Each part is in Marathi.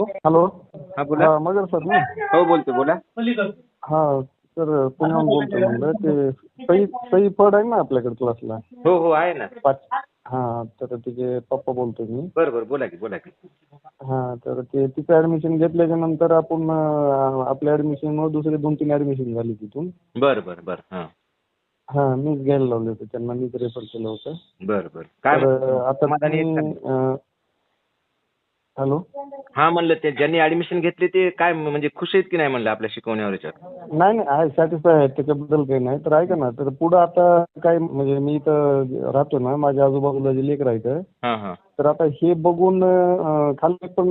हॅलो. हा बोला. हा मगर सर ना. हो बोलतो, बोला. हा सर पुण्याहून बोलतोय म्हणलं ते सई फड आहे ना आपल्याकडे क्लासला हो हो आहे ना. 5. हा तर तिचे पप्पा बोलतोय मी. बरं बोला की, बोला की. हा तर ते तिचं ऍडमिशन घेतल्याच्या नंतर आपण आपल्या ऍडमिशन दुसरे 2-3 ऍडमिशन झाली तिथून. बरं हा. हा मीच घ्यायला लावले होते त्यांना, मीच रेफर केलं होतं. बरं काय तर आता समाधानी आहेत तुम्ही का? हॅलो. हा म्हणलं ते ज्यांनी ऍडमिशन घेतले ते काय म्हणजे खुश आहेत की नाही म्हणलं आपल्या शिकवण्यावर याच्यात? नाही आहे, सॅटिस्फाय आहे, त्याच्याबद्दल काही नाही. तर ऐका ना, तर पुढं आता काय म्हणजे मी इथं राहतो ना, माझ्या आजूबाजूला जे लेकरं आहेत हा. तर आता हे बघून खाली पण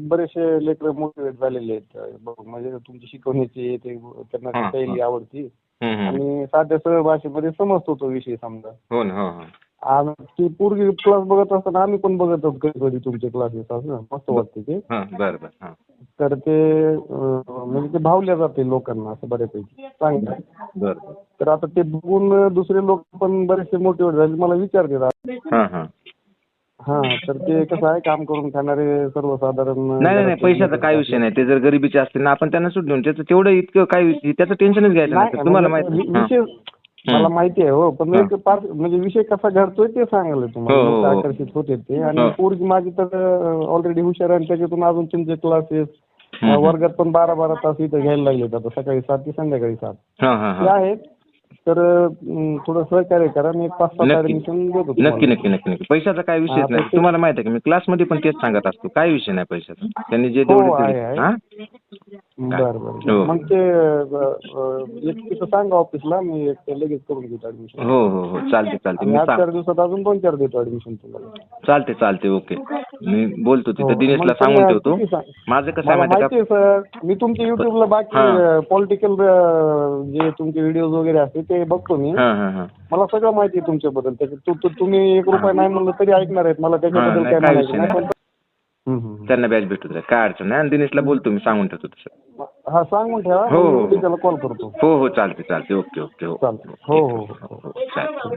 बरेचसे लेकरं मोटिवेट झालेले आहेत. म्हणजे तुमची शिकवण्याची ते त्यांना ती हा, शैली आवडती हम्म. आणि साध्या सरळ भाषेमध्ये समजतो तो विषय समजा. हो ना, हो. आणि ती पूर्वी क्लास बघत असताना आम्ही पण बघत होतो कधी तुमचे क्लासेस, असं मस्त वाटते ते. बरं हा. तर ते म्हणजे ते भावल्या जाते लोकांना असं बऱ्यापैकी चांगलं आहे. बरं. तर आता ते बघून दुसरे लोक पण बरेचसे मोटिवेट झाले, मला विचारतात. हा. हा तर ते कसं आहे, काम करून खाणारे सर्वसाधारण नाही पैशाचा काय विषय नाही. ते जर गरिबीचे असतील ना आपण त्यांना सूट देऊन त्याचं तेवढं इतकं काय त्याचं टेन्शनच घ्यायचं नाही. तुम्हाला माहिती विषय मला माहिती आहे हो, पण एक म्हणजे विषय कसा घडतोय ते सांगायला तुम्हाला. लोक आकर्षित होते ते. आणि पोरगी माझी तर ऑलरेडी हुशार आहे, त्याच्यातून अजून तुमचे क्लासेस वर्गात पण 12-12 तास इथं घ्यायला लागलेत. आता सकाळी 7 ते संध्याकाळी 7 ते आहेत. तर थोडं सहकार्य करा, मी 5-7 ऍडमिशन देतो. नक्की. पैशाचा काय विषयच नाही. तुम्हाला माहिती आहे की मी क्लासमध्ये पण तेच सांगत असतो, काय विषय नाही पैशाचा. त्यांनी जे आहे. बरं. मग ते एक तिथं सांगा ऑफिसला, मी लगेच करून घेतो ऍडमिशन. हो चालते. मी 8-4 दिवसात अजून 2-4 देतो ऍडमिशन तुम्हाला. चालते ओके. मी बोलतो तिथं दिनेशला सांगून ठेवतो. माझं कसं आहे माहिती आहे सर, मी तुमच्या युट्यूबला बाकी पॉलिटिकल जे तुमचे व्हिडिओ वगैरे असते ते बघतो मी. मला सगळं माहिती आहे तुमच्याबद्दल. त्याच्यात तुम्ही 1 रुपया नाही म्हणलं तरी ऐकणार आहेत. मला त्याच्याबद्दल काय म्हणायचं नाही. त्यांना बॅच भेटू द्या, काय अडचण नाही. आणि दिनेशला बोलतो मी, सांगून ठेवतो तसं. हा सांगून ठेवा. हो मी त्याला कॉल करतो. हो चालते ओके. चालतं. हो. चालते.